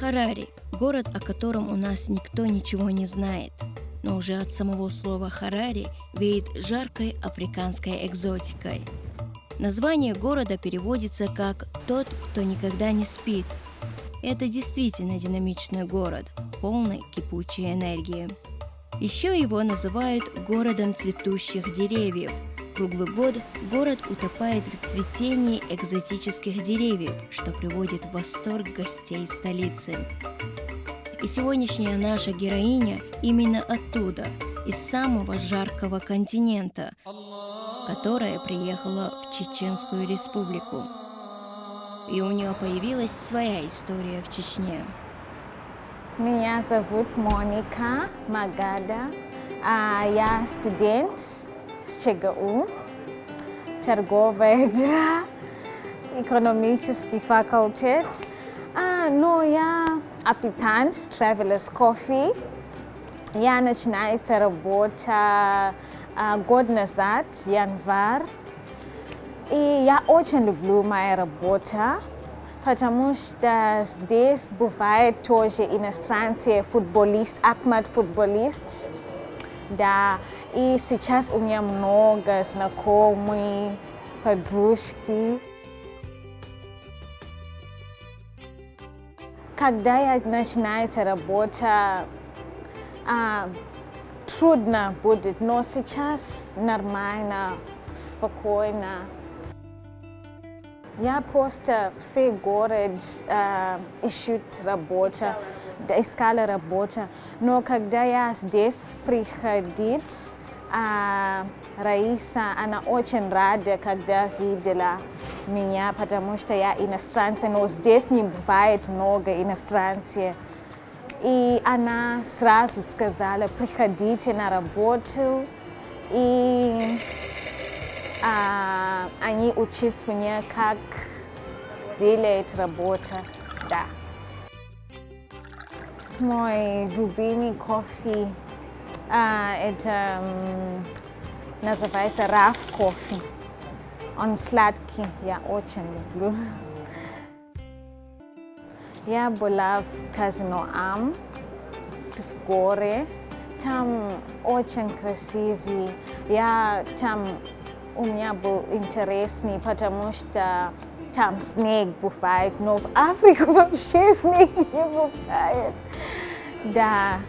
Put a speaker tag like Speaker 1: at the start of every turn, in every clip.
Speaker 1: Харари – город, о котором у нас никто ничего не знает. Но уже от самого слова «Харари» веет жаркой африканской экзотикой. Название города переводится как «тот, кто никогда не спит». Это действительно динамичный город, полный кипучей энергии. Еще его называют городом цветущих деревьев. Круглый год город утопает в цветении экзотических деревьев, что приводит в восторг гостей столицы. И сегодняшняя наша героиня именно оттуда, из самого жаркого континента, которая приехала в Чеченскую республику. И у нее появилась своя история в Чечне.
Speaker 2: Меня зовут Моника Магада. Я студент ЧГУ, торговое дело, экономический факультет. Но я официант в Travelers Coffee. Я начинаю работу год назад, январь. И я очень люблю мою работу, потому что здесь бывает тоже иностранцы, футболист, Ахмад футболист. Да, и сейчас у меня много знакомых, подружки. Когда я начинаю работать, трудно будет, но сейчас нормально, спокойно. Я просто все город ищут работу, искала работу, но когда я здесь приходит, Раиса, она очень рада, когда видела меня, потому что я иностранца, но здесь не бывает много иностранцев. И она сразу сказала, приходите на работу, и они учат меня, как делать работу. Да. Мой любимый кофе это называется RAF кофе. Он сладкий, я очень люблю. Я была в казино Ам в горе. Там очень красивый. У меня был интересный, потому что там снег бывает, но в Африке вообще снег не бывает. Да.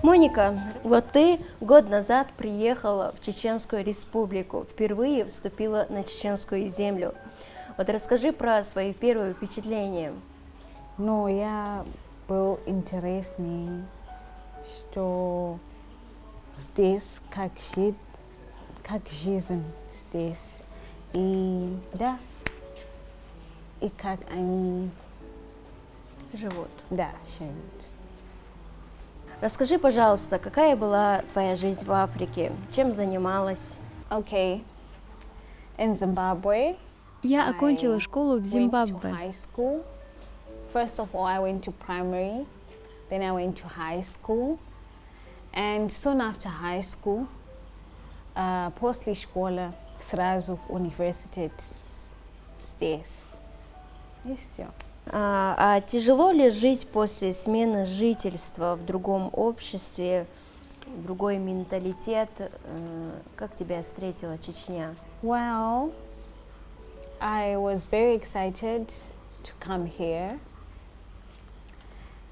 Speaker 1: Моника, вот ты год назад приехала в Чеченскую республику, впервые вступила на чеченскую землю. Вот расскажи про свои первые впечатления.
Speaker 2: Ну, я был интересный, что здесь как жизнь здесь. И да, и как они
Speaker 1: живут.
Speaker 2: Да, живут.
Speaker 1: Расскажи, пожалуйста, какая была твоя жизнь в Африке? Чем занималась?
Speaker 2: Okay. In Zimbabwe,
Speaker 3: Я окончила школу в Зимбабве.
Speaker 2: First of all, I went to primary, then I went to high school, and soon after high school, после школы сразу в университет здесь. И все.
Speaker 1: А тяжело ли жить после смены жительства в другом обществе, другой менталитет? Как тебя встретила Чечня?
Speaker 2: Well, I was very excited to come here.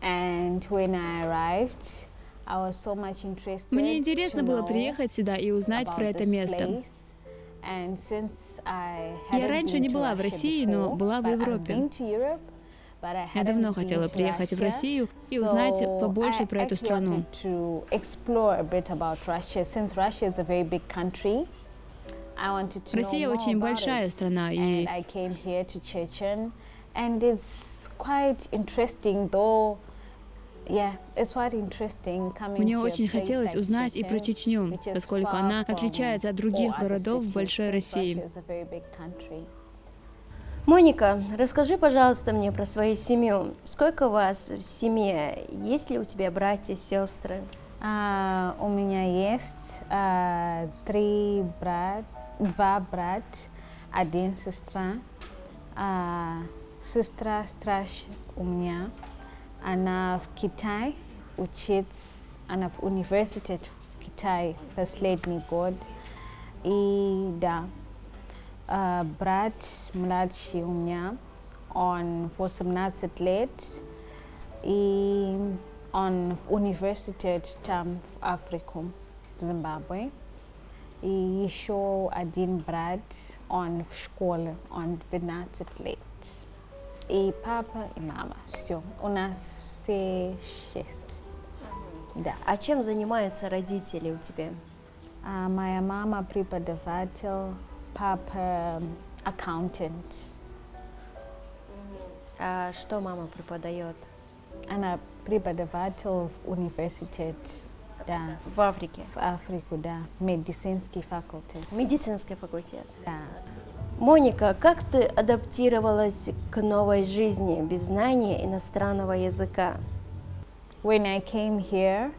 Speaker 2: And when I arrived, I was so much interested.
Speaker 3: Мне интересно было приехать сюда и узнать про это место. Я раньше не была в России, но была в Европе. Я давно хотела приехать в Россию и узнать побольше про эту страну. Россия очень большая страна, и Мне очень хотелось узнать и про Чечню, поскольку она отличается от других городов в большой России.
Speaker 1: Моника, расскажи, пожалуйста, мне про свою семью. Сколько вас в семье? Есть ли у тебя братья, сестры?
Speaker 2: У меня есть два брата, один сестра. Сестра старшая у меня. Она в Китае учится, она в университете в Китае последний год. И да, брат младший у меня, он 18 лет, и он в университете там в Африке, в Зимбабве. И еще один брат, он в школе, он 12 лет. И папа, и мама, все. У нас все 6. Да.
Speaker 1: А чем занимаются родители у тебя?
Speaker 2: Моя мама преподаватель, папа аккаунтант.
Speaker 1: А что мама преподает?
Speaker 2: Она преподаватель в университете. Да.
Speaker 1: В Африке?
Speaker 2: В Африке, да. Медицинский факультет.
Speaker 1: Медицинский факультет?
Speaker 2: Да.
Speaker 1: Моника, как ты адаптировалась к новой жизни без знания иностранного языка?
Speaker 2: When I came here,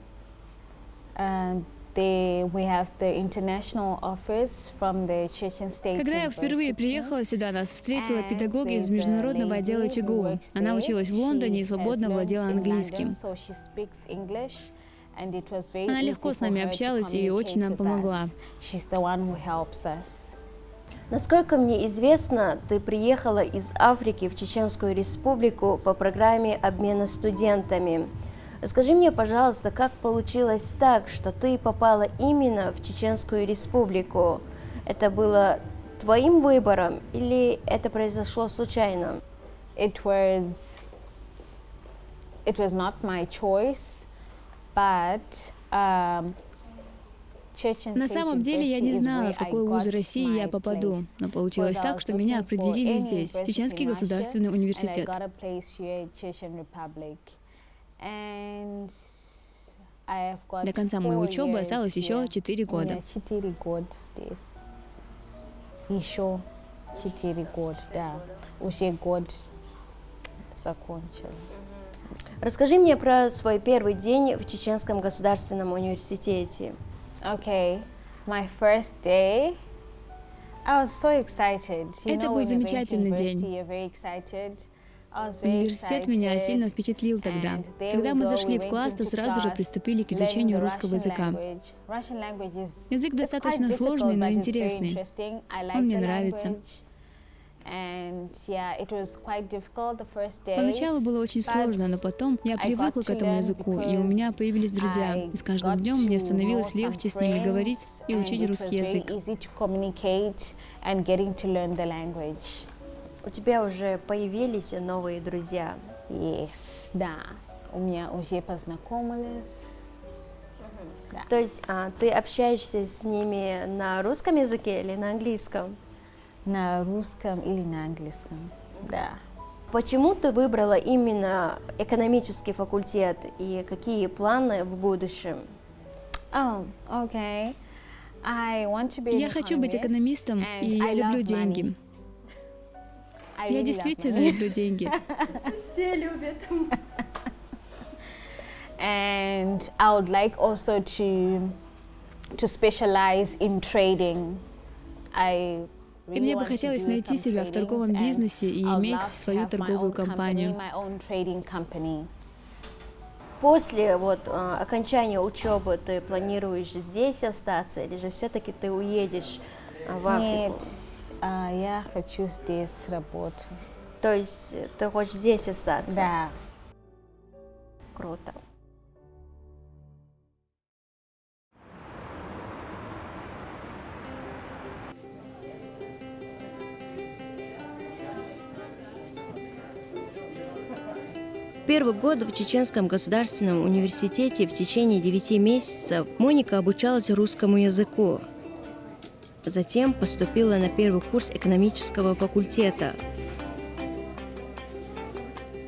Speaker 2: we have the international office from the Chechen State
Speaker 3: Когда я впервые приехала сюда, нас встретила педагог из международного отдела ЧГУ. Она училась в Лондоне и свободно владела английским. Она легко с нами общалась и очень нам помогла.
Speaker 1: Насколько мне известно, ты приехала из Африки в Чеченскую Республику по программе обмена студентами. Скажи мне, пожалуйста, как получилось так, что ты попала именно в Чеченскую Республику? Это было твоим выбором или это произошло случайно?
Speaker 2: It was not my choice, but
Speaker 3: На самом деле я не знала, в какой вуз России я попаду, но получилось так, что меня определили здесь, Чеченский государственный университет. До конца моей учебы осталось еще 4 года.
Speaker 2: Еще 4 года, да. Уже год закончил.
Speaker 1: Расскажи мне про свой первый день в Чеченском государственном университете.
Speaker 2: Okay, my first day, I was so excited.
Speaker 3: Это был замечательный день. Университет меня сильно впечатлил тогда. Когда мы зашли в класс, то сразу же приступили к изучению русского языка. Язык достаточно сложный, но интересный. Он мне нравится. Поначалу было очень сложно, но потом я привыкла к этому языку, и у меня появились друзья. И с каждым днем мне становилось легче с ними говорить и учить русский язык.
Speaker 1: У тебя уже появились новые друзья?
Speaker 2: Yes, да. У меня уже познакомились. Да.
Speaker 1: То есть ты общаешься с ними на русском языке или на английском?
Speaker 2: На русском или на английском, да.
Speaker 1: Почему ты выбрала именно экономический факультет и какие планы в будущем?
Speaker 2: Я
Speaker 3: хочу быть экономистом, и я люблю деньги. Я действительно люблю деньги.
Speaker 1: Все любят.
Speaker 2: And I would like also to specialize in trading.
Speaker 3: И мне бы хотелось найти себя в торговом бизнесе и иметь свою торговую компанию.
Speaker 1: После окончания учебы ты планируешь здесь остаться или же все-таки ты уедешь в Африку?
Speaker 2: Нет, я хочу здесь работать.
Speaker 1: То есть ты хочешь здесь остаться?
Speaker 2: Да.
Speaker 1: Круто. Первый год в Чеченском государственном университете в течение 9 месяцев Моника обучалась русскому языку. Затем поступила на первый курс экономического факультета.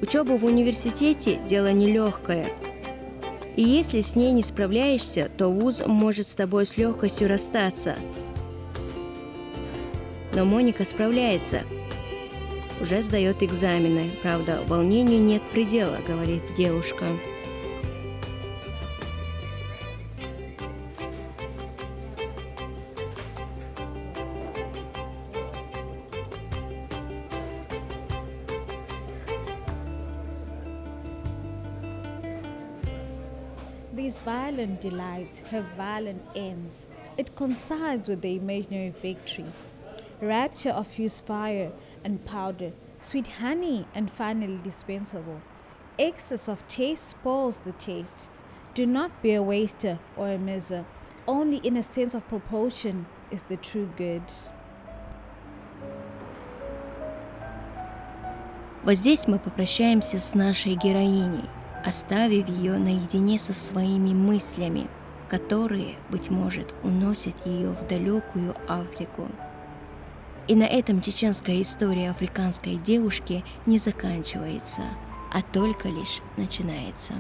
Speaker 1: Учеба в университете – дело нелегкое. И если с ней не справляешься, то вуз может с тобой с легкостью расстаться. Но Моника справляется. Уже сдает экзамены. Правда, волнению нет предела, говорит девушка.
Speaker 4: These violent delights have violent ends. It coincides with the imaginary victory. Rapture of fused fire and powder, sweet honey and finally dispensable. Excess of taste spoils the taste. Do not be a waster or a miser. Only in a sense of proportion is the true good.
Speaker 1: Вот здесь мы попрощаемся с нашей героиней, оставив ее наедине со своими мыслями, которые, быть может, уносят ее в далекую Африку. И на этом чеченская история африканской девушки не заканчивается, а только лишь начинается.